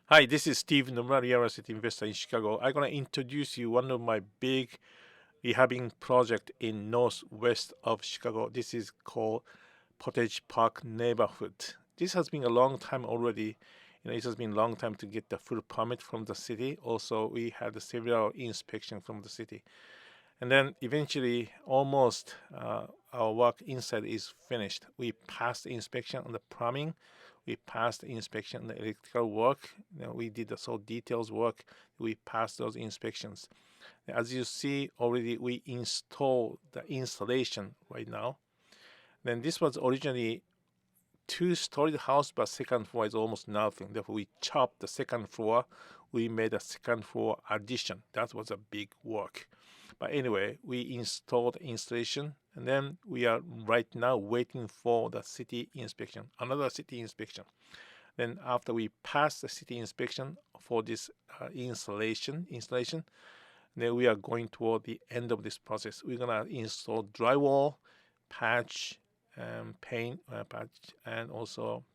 Hi, this is Steve, Nomura Real Estate Investor in Chicago. I'm going to introduce you one of my big rehabbing project in northwest of Chicago. This is called Pottage Park neighborhood. This has been a long time already. It has been a long time to get the full permit from the city. Also, we had several inspection from the city. And then eventually, almost our work inside is finished. We passed the inspection on the plumbing. We passed the inspection on the electrical work. We did the so details work. We passed those inspections. As you see already, we installed the installation right now. Then this was originally two-story house, but second floor is almost nothing. Therefore, we chopped the second floor. We made a second floor addition. That was a big work. But anyway, we installed installation, and then we are right now waiting for the city inspection, another city inspection. Then after we pass the city inspection for this installation, then we are going toward the end of this process. We're gonna install drywall, patch, paint patch, and also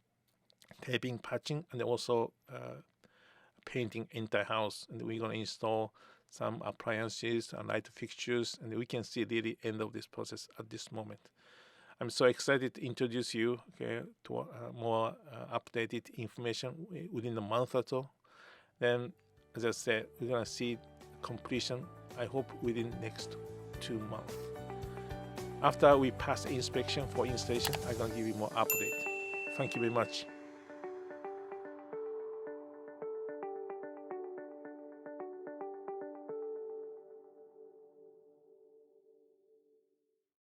taping, patching, and also painting entire house. And we're gonna install some appliances and light fixtures, and we can see the end of this process at this moment. I'm so excited to introduce you to more updated information within a month or so. Then, as I said, we're gonna see completion. I hope within next 2 months. After we pass inspection for installation, I'm gonna give you more update. Thank you very much.